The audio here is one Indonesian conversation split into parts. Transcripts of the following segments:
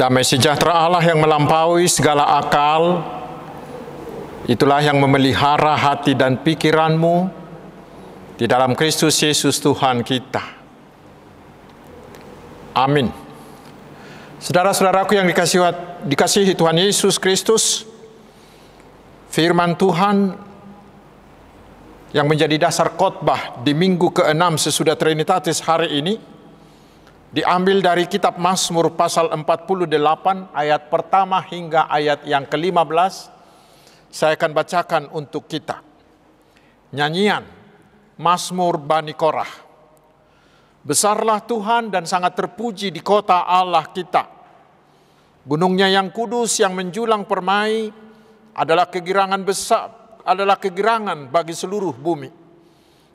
Damai sejahtera Allah yang melampaui segala akal, itulah yang memelihara hati dan pikiranmu di dalam Kristus Yesus Tuhan kita. Amin. Saudara-saudaraku yang dikasihi Tuhan Yesus Kristus, firman Tuhan yang menjadi dasar khotbah di minggu ke-6 sesudah Trinitatis hari ini diambil dari kitab Mazmur pasal 48 ayat pertama hingga ayat yang ke-15. Saya akan bacakan untuk kita. Nyanyian Mazmur Bani Korah. Besarlah Tuhan dan sangat terpuji di kota Allah kita. Gunungnya yang kudus yang menjulang permai adalah kegirangan besar, adalah kegirangan bagi seluruh bumi.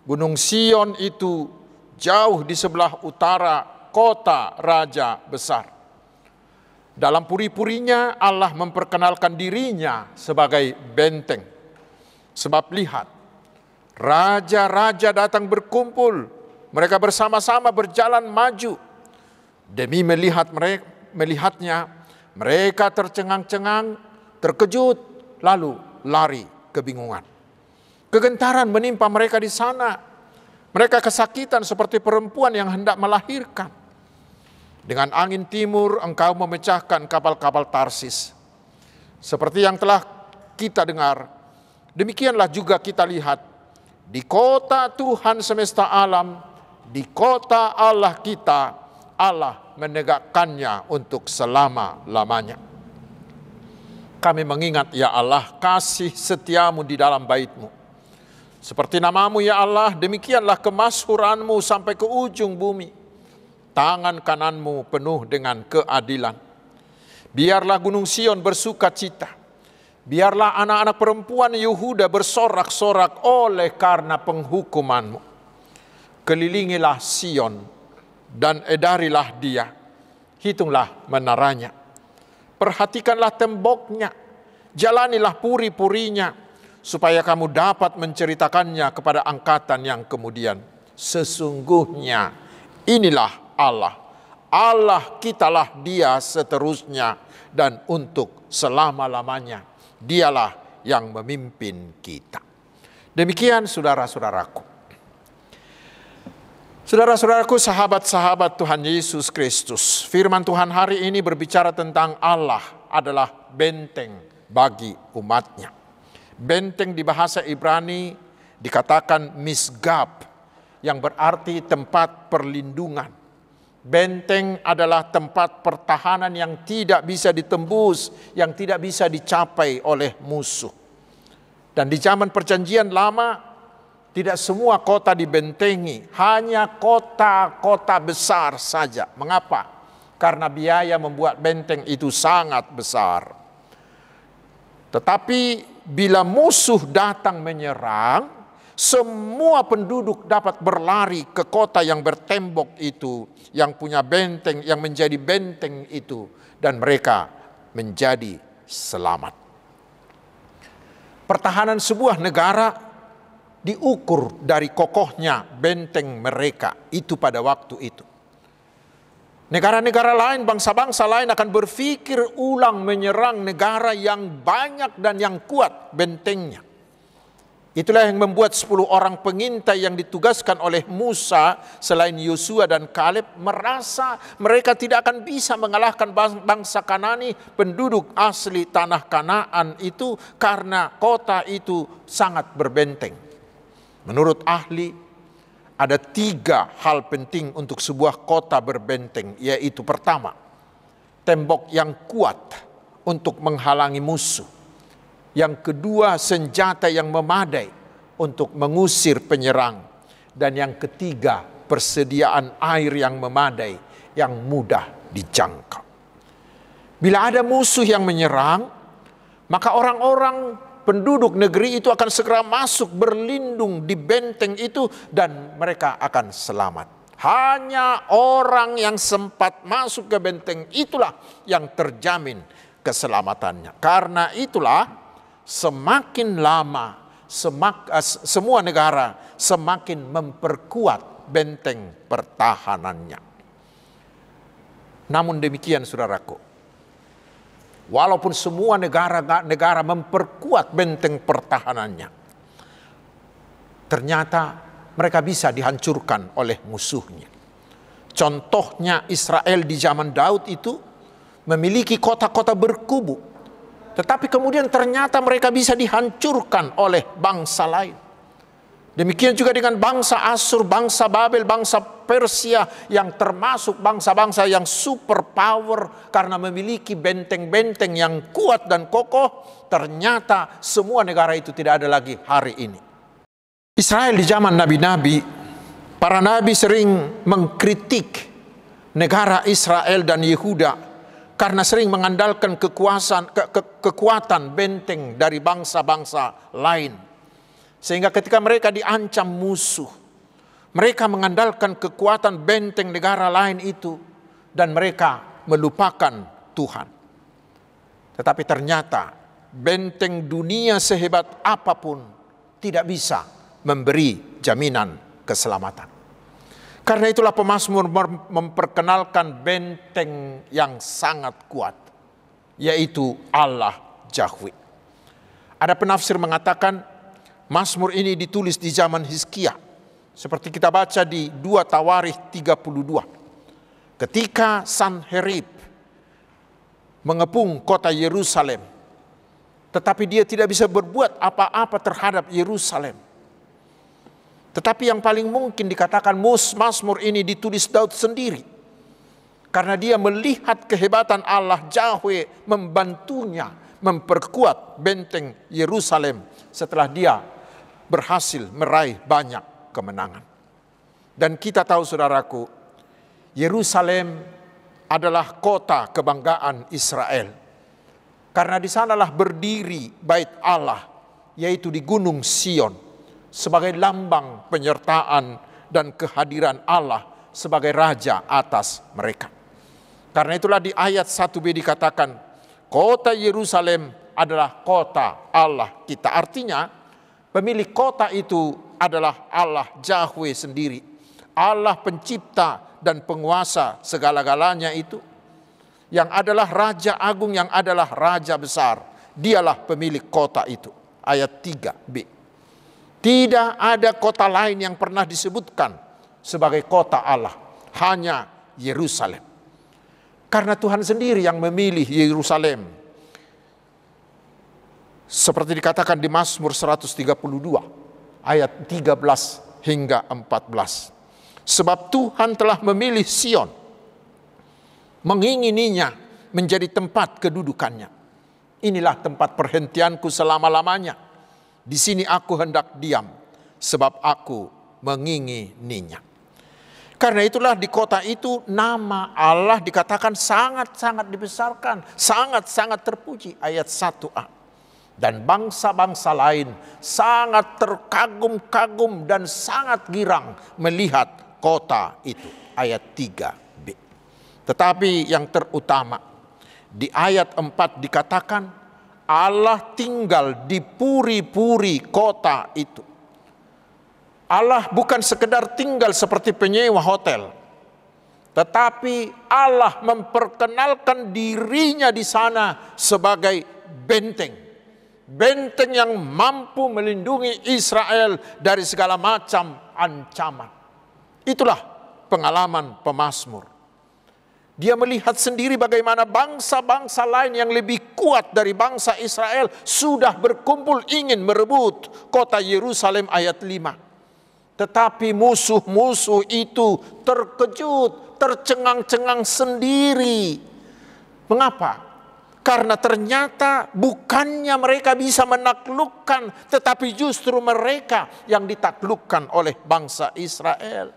Gunung Sion itu jauh di sebelah utara kota Raja besar. Dalam puri-purinya Allah memperkenalkan dirinya sebagai benteng. Sebab lihat, raja-raja datang berkumpul, mereka bersama-sama berjalan maju. Demi melihatnya, mereka tercengang-cengang, terkejut, lalu lari kebingungan. Kegentaran menimpa mereka di sana. Mereka kesakitan seperti perempuan yang hendak melahirkan. Dengan angin timur engkau memecahkan kapal-kapal Tarsis. Seperti yang telah kita dengar, demikianlah juga kita lihat. Di kota Tuhan semesta alam, di kota Allah kita, Allah menegakkannya untuk selama-lamanya. Kami mengingat ya Allah kasih setiamu di dalam bait-Mu. Seperti namamu ya Allah, demikianlah kemasyhuranmu sampai ke ujung bumi. Tangan kananmu penuh dengan keadilan. Biarlah Gunung Sion bersuka cita. Biarlah anak-anak perempuan Yehuda bersorak-sorak oleh karena penghukumanmu. Kelilingilah Sion dan edarilah dia. Hitunglah menaranya. Perhatikanlah temboknya. Jalanilah puri-purinya, supaya kamu dapat menceritakannya kepada angkatan yang kemudian. Sesungguhnya inilah Allah. Allah kitalah dia seterusnya dan untuk selama-lamanya. Dialah yang memimpin kita. Demikian saudara-saudaraku. Saudara-saudaraku, sahabat-sahabat Tuhan Yesus Kristus. Firman Tuhan hari ini berbicara tentang Allah adalah benteng bagi umatnya. Benteng di bahasa Ibrani dikatakan misgab, yang berarti tempat perlindungan. Benteng adalah tempat pertahanan yang tidak bisa ditembus, yang tidak bisa dicapai oleh musuh. Dan di zaman Perjanjian Lama, tidak semua kota dibentengi, hanya kota-kota besar saja. Mengapa? Karena biaya membuat benteng itu sangat besar. Tetapi bila musuh datang menyerang, semua penduduk dapat berlari ke kota yang bertembok itu, yang punya benteng, yang menjadi benteng itu, dan mereka menjadi selamat. Pertahanan sebuah negara diukur dari kokohnya benteng mereka itu pada waktu itu. Negara-negara lain, bangsa-bangsa lain akan berpikir ulang menyerang negara yang banyak dan yang kuat bentengnya. Itulah yang membuat 10 orang pengintai yang ditugaskan oleh Musa selain Yosua dan Kaleb merasa mereka tidak akan bisa mengalahkan bangsa Kanani, penduduk asli tanah Kanaan itu, karena kota itu sangat berbenteng. Menurut ahli, ada 3 hal penting untuk sebuah kota berbenteng, yaitu pertama, tembok yang kuat untuk menghalangi musuh. Yang kedua, senjata yang memadai untuk mengusir penyerang. Dan yang ketiga, persediaan air yang memadai, yang mudah dijangkau. Bila ada musuh yang menyerang, maka orang-orang penduduk negeri itu akan segera masuk berlindung di benteng itu dan mereka akan selamat. Hanya orang yang sempat masuk ke benteng itulah yang terjamin keselamatannya. Karena itulah semakin lama semua negara semakin memperkuat benteng pertahanannya. Namun demikian saudaraku, Walaupun semua negara memperkuat benteng pertahanannya, ternyata mereka bisa dihancurkan oleh musuhnya. Contohnya Israel di zaman Daud itu memiliki kota-kota berkubu, tetapi kemudian ternyata mereka bisa dihancurkan oleh bangsa lain. Demikian juga dengan bangsa Asyur, bangsa Babel, bangsa Persia yang termasuk bangsa-bangsa yang superpower karena memiliki benteng-benteng yang kuat dan kokoh. Ternyata semua negara itu tidak ada lagi hari ini. Israel di zaman nabi-nabi, para nabi sering mengkritik negara Israel dan Yehuda karena sering mengandalkan kekuatan benteng dari bangsa-bangsa lain. Sehingga ketika mereka diancam musuh, mereka mengandalkan kekuatan benteng negara lain itu dan mereka melupakan Tuhan. Tetapi ternyata benteng dunia sehebat apapun tidak bisa memberi jaminan keselamatan. Karena itulah pemazmur memperkenalkan benteng yang sangat kuat, yaitu Allah Yahweh. Ada penafsir mengatakan Mazmur ini ditulis di zaman Hizkia, seperti kita baca di 2 Tawarikh 32. Ketika Sanherib mengepung kota Yerusalem, tetapi dia tidak bisa berbuat apa-apa terhadap Yerusalem. Tetapi yang paling mungkin dikatakan Mazmur ini ditulis Daud sendiri, karena dia melihat kehebatan Allah Yahweh membantunya memperkuat benteng Yerusalem setelah dia berhasil meraih banyak kemenangan. Dan kita tahu saudaraku, Yerusalem adalah kota kebanggaan Israel. Karena di sanalah berdiri bait Allah, yaitu di Gunung Sion, sebagai lambang penyertaan dan kehadiran Allah sebagai raja atas mereka. Karena itulah di ayat 1b dikatakan, kota Yerusalem adalah kota Allah kita. Artinya, pemilik kota itu adalah Allah Yahweh sendiri. Allah pencipta dan penguasa segala-galanya itu. Yang adalah Raja Agung, yang adalah Raja Besar. Dialah pemilik kota itu. Ayat 3b. Tidak ada kota lain yang pernah disebutkan sebagai kota Allah. Hanya Yerusalem. Karena Tuhan sendiri yang memilih Yerusalem. Seperti dikatakan di Mazmur 132 ayat 13 hingga 14. Sebab Tuhan telah memilih Sion, mengingininya menjadi tempat kedudukannya. Inilah tempat perhentianku selama-lamanya. Di sini aku hendak diam, sebab aku mengingininya. Karena itulah di kota itu nama Allah dikatakan sangat-sangat dibesarkan, sangat-sangat terpuji. Ayat 1a. Dan bangsa-bangsa lain sangat terkagum-kagum dan sangat girang melihat kota itu. Ayat 3b. Tetapi yang terutama, di ayat 4 dikatakan Allah tinggal di puri-puri kota itu. Allah bukan sekedar tinggal seperti penyewa hotel, tetapi Allah memperkenalkan dirinya di sana sebagai benteng. Benteng yang mampu melindungi Israel dari segala macam ancaman. Itulah pengalaman pemazmur. Dia melihat sendiri bagaimana bangsa-bangsa lain yang lebih kuat dari bangsa Israel sudah berkumpul ingin merebut kota Yerusalem. Ayat 5. Tetapi musuh-musuh itu terkejut, tercengang-cengang sendiri. Mengapa? Karena ternyata bukannya mereka bisa menaklukkan, tetapi justru mereka yang ditaklukkan oleh bangsa Israel.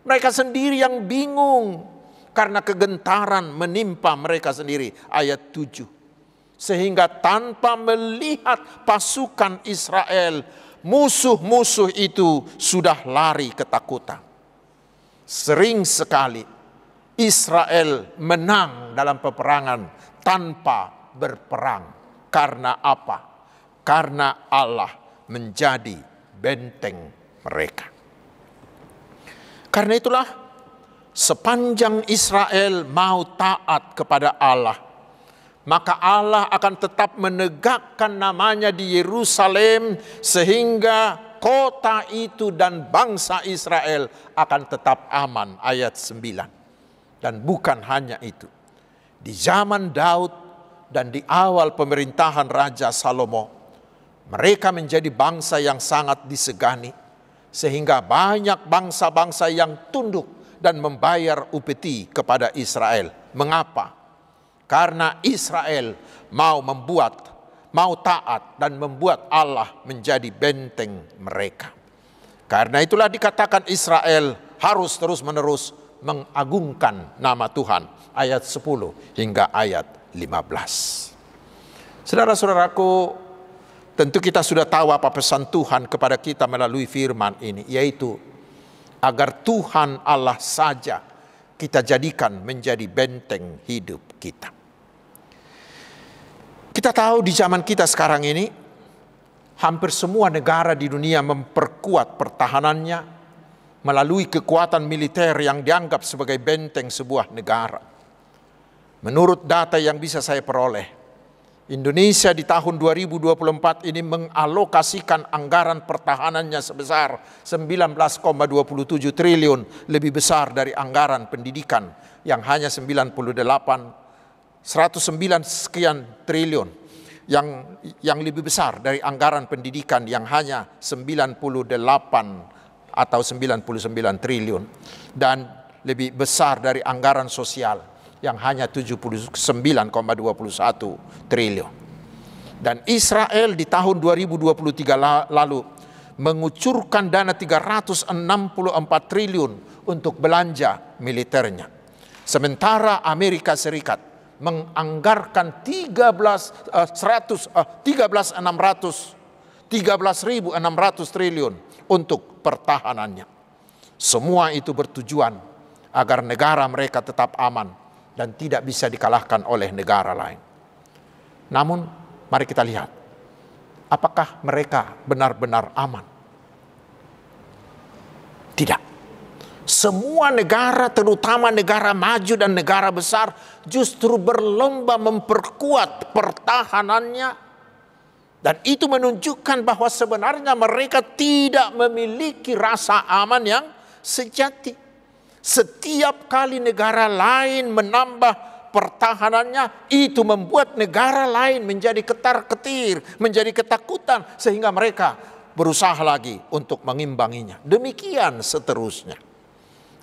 Mereka sendiri yang bingung karena kegentaran menimpa mereka sendiri. Ayat 7. Sehingga tanpa melihat pasukan Israel, musuh-musuh itu sudah lari ketakutan. Sering sekali Israel menang dalam peperangan tanpa berperang. Karena apa? Karena Allah menjadi benteng mereka. Karena itulah sepanjang Israel mau taat kepada Allah, maka Allah akan tetap menegakkan namanya di Yerusalem sehingga kota itu dan bangsa Israel akan tetap aman. Ayat 9. Dan bukan hanya itu. Di zaman Daud dan di awal pemerintahan Raja Salomo, mereka menjadi bangsa yang sangat disegani, sehingga banyak bangsa-bangsa yang tunduk dan membayar upeti kepada Israel. Mengapa? Karena Israel mau taat dan membuat Allah menjadi benteng mereka. Karena itulah dikatakan Israel harus terus-menerus mengagungkan nama Tuhan. Ayat 10 hingga ayat 15. Saudara-saudaraku, tentu kita sudah tahu apa pesan Tuhan kepada kita melalui firman ini, yaitu agar Tuhan Allah saja kita jadikan menjadi benteng hidup kita. Kita tahu di zaman kita sekarang ini, hampir semua negara di dunia memperkuat pertahanannya melalui kekuatan militer yang dianggap sebagai benteng sebuah negara. Menurut data yang bisa saya peroleh, Indonesia di tahun 2024 ini mengalokasikan anggaran pertahanannya sebesar 19,27 triliun, lebih besar dari anggaran pendidikan yang hanya 109 sekian triliun, yang lebih besar dari anggaran pendidikan yang hanya 98 atau 99 triliun, dan lebih besar dari anggaran sosial yang hanya 79,21 triliun. Dan Israel di tahun 2023 lalu mengucurkan dana 364 triliun untuk belanja militernya. Sementara Amerika Serikat menganggarkan 13.600 triliun untuk pertahanannya. Semua itu bertujuan agar negara mereka tetap aman dan tidak bisa dikalahkan oleh negara lain. Namun, mari kita lihat, apakah mereka benar-benar aman? Tidak. Semua negara, terutama negara maju dan negara besar, justru berlomba memperkuat pertahanannya. Dan itu menunjukkan bahwa sebenarnya mereka tidak memiliki rasa aman yang sejati. Setiap kali negara lain menambah pertahanannya, itu membuat negara lain menjadi ketar-ketir, menjadi ketakutan, sehingga mereka berusaha lagi untuk mengimbanginya. Demikian seterusnya.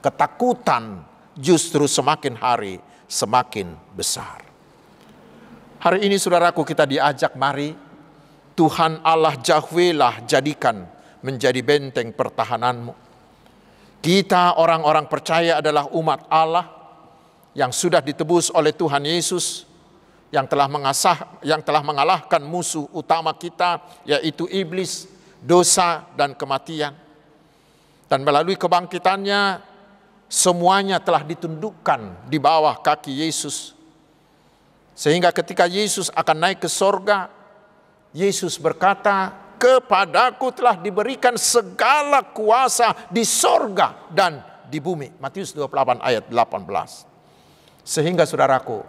Ketakutan justru semakin hari semakin besar. Hari ini saudaraku, kita diajak, mari Tuhan Allah Yahweh lah jadikan menjadi benteng pertahananmu. Kita orang-orang percaya adalah umat Allah yang sudah ditebus oleh Tuhan Yesus, yang telah mengalahkan musuh utama kita, yaitu iblis, dosa, dan kematian. Dan melalui kebangkitannya, semuanya telah ditundukkan di bawah kaki Yesus. Sehingga ketika Yesus akan naik ke sorga, Yesus berkata, "Kepadaku telah diberikan segala kuasa di sorga dan di bumi." Matius 28 ayat 18. Sehingga saudaraku,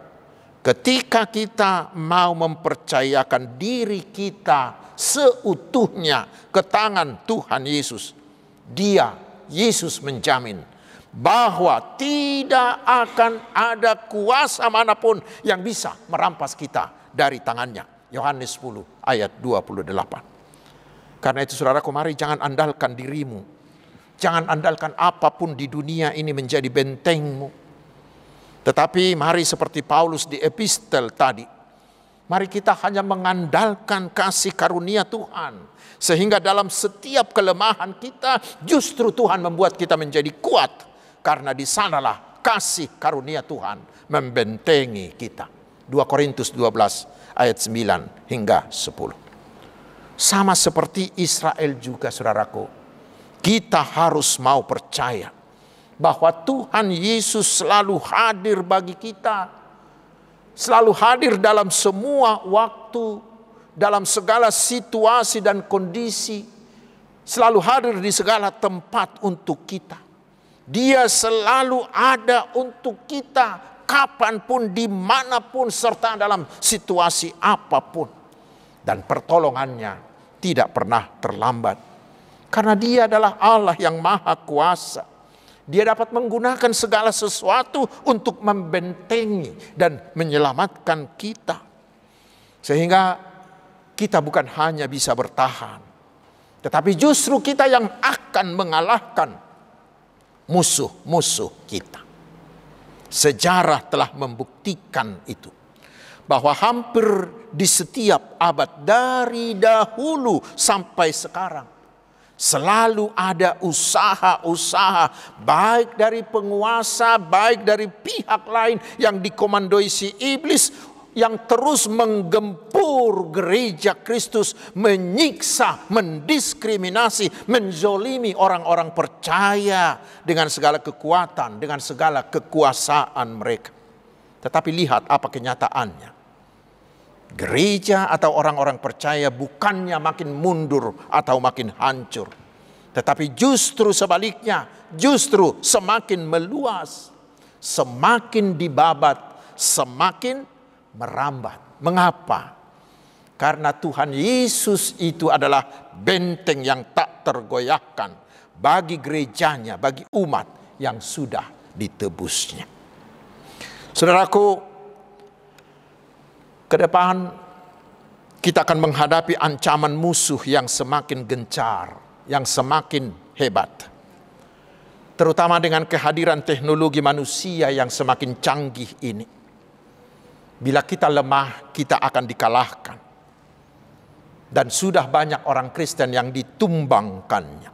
ketika kita mau mempercayakan diri kita seutuhnya ke tangan Tuhan Yesus, Yesus menjamin bahwa tidak akan ada kuasa manapun yang bisa merampas kita dari tangannya. Yohanes 10 ayat 28. Karena itu saudaraku, mari jangan andalkan dirimu. Jangan andalkan apapun di dunia ini menjadi bentengmu. Tetapi mari seperti Paulus di epistel tadi, mari kita hanya mengandalkan kasih karunia Tuhan. Sehingga dalam setiap kelemahan kita, justru Tuhan membuat kita menjadi kuat. Karena di sanalah kasih karunia Tuhan membentengi kita. 2 Korintus 12 ayat 9 hingga 10. Sama seperti Israel juga saudaraku, kita harus mau percaya bahwa Tuhan Yesus selalu hadir bagi kita, selalu hadir dalam semua waktu, dalam segala situasi dan kondisi, selalu hadir di segala tempat untuk kita. Dia selalu ada untuk kita kapanpun, dimanapun, serta dalam situasi apapun. Dan pertolongannya tidak pernah terlambat. Karena Dia adalah Allah yang Maha Kuasa. Dia dapat menggunakan segala sesuatu untuk membentengi dan menyelamatkan kita. Sehingga kita bukan hanya bisa bertahan, tetapi justru kita yang akan mengalahkan musuh-musuh kita. Sejarah telah membuktikan itu. Bahwa hampir di setiap abad dari dahulu sampai sekarang, selalu ada usaha-usaha baik dari penguasa, baik dari pihak lain yang dikomandoi si iblis, yang terus menggempur gereja Kristus, menyiksa, mendiskriminasi, menzolimi orang-orang percaya dengan segala kekuatan, dengan segala kekuasaan mereka. Tetapi lihat apa kenyataannya. Gereja atau orang-orang percaya bukannya makin mundur atau makin hancur, tetapi justru sebaliknya, justru semakin meluas, semakin dibabat, semakin merambat. Mengapa? Karena Tuhan Yesus itu adalah benteng yang tak tergoyahkan bagi gerejanya, bagi umat yang sudah ditebusnya. Saudaraku, ke depan kita akan menghadapi ancaman musuh yang semakin gencar, yang semakin hebat. Terutama dengan kehadiran teknologi manusia yang semakin canggih ini. Bila kita lemah, kita akan dikalahkan. Dan sudah banyak orang Kristen yang ditumbangkannya.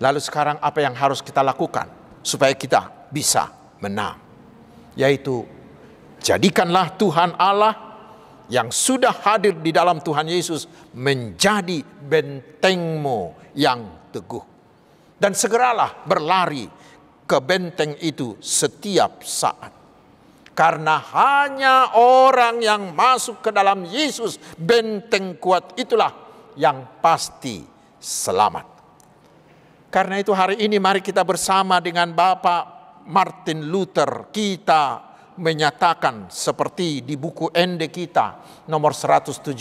Lalu sekarang apa yang harus kita lakukan supaya kita bisa menang? Yaitu, jadikanlah Tuhan Allah yang sudah hadir di dalam Tuhan Yesus menjadi bentengmu yang teguh. Dan segeralah berlari ke benteng itu setiap saat. Karena hanya orang yang masuk ke dalam Yesus, benteng kuat itulah yang pasti selamat. Karena itu hari ini mari kita bersama dengan Bapak Martin Luther, kita menyatakan seperti di buku Ende kita nomor 117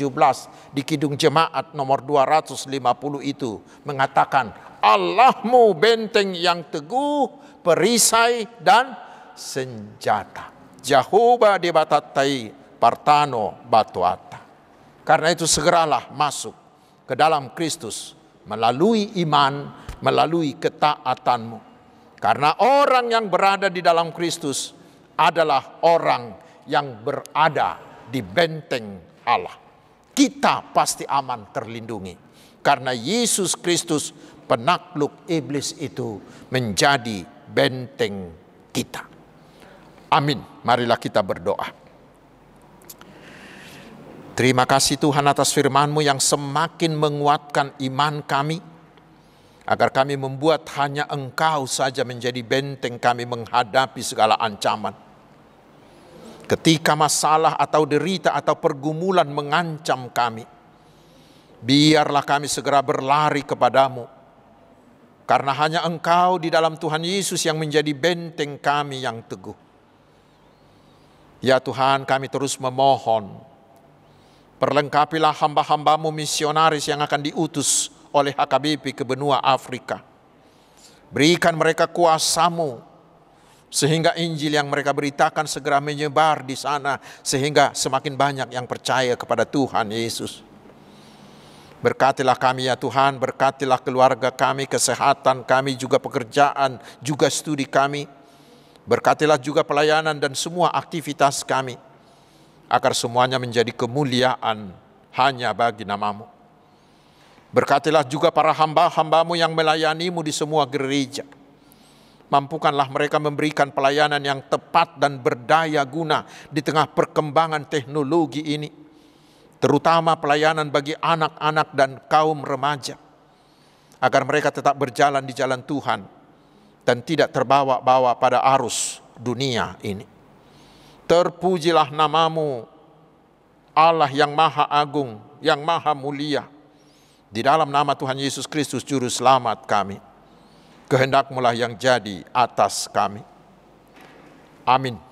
di Kidung Jemaat nomor 250 itu mengatakan, Allahmu benteng yang teguh, perisai dan senjata. Jehovah dibatatai partano batuata. Karena itu segeralah masuk ke dalam Kristus melalui iman, melalui ketaatanmu. Karena orang yang berada di dalam Kristus adalah orang yang berada di benteng Allah. Kita pasti aman terlindungi. Karena Yesus Kristus penakluk iblis itu menjadi benteng kita. Amin. Marilah kita berdoa. Terima kasih Tuhan atas firman-Mu yang semakin menguatkan iman kami, agar kami membuat hanya Engkau saja menjadi benteng kami menghadapi segala ancaman. Ketika masalah atau derita atau pergumulan mengancam kami, biarlah kami segera berlari kepadamu. Karena hanya Engkau di dalam Tuhan Yesus yang menjadi benteng kami yang teguh. Ya Tuhan, kami terus memohon, perlengkapilah hamba-hamba-Mu misionaris yang akan diutus oleh HKBP ke benua Afrika. Berikan mereka kuasa-Mu, sehingga Injil yang mereka beritakan segera menyebar di sana, sehingga semakin banyak yang percaya kepada Tuhan Yesus. Berkatilah kami ya Tuhan, berkatilah keluarga kami, kesehatan kami, juga pekerjaan, juga studi kami. Berkatilah juga pelayanan dan semua aktivitas kami, agar semuanya menjadi kemuliaan hanya bagi nama-Mu. Berkatilah juga para hamba-hamba-Mu yang melayani-Mu di semua gereja. Mampukanlah mereka memberikan pelayanan yang tepat dan berdaya guna di tengah perkembangan teknologi ini. Terutama pelayanan bagi anak-anak dan kaum remaja. Agar mereka tetap berjalan di jalan Tuhan dan tidak terbawa-bawa pada arus dunia ini. Terpujilah nama-Mu, Allah yang Maha Agung, yang Maha Mulia. Di dalam nama Tuhan Yesus Kristus Juru Selamat kami, kehendak-Mu lah yang jadi atas kami. Amin.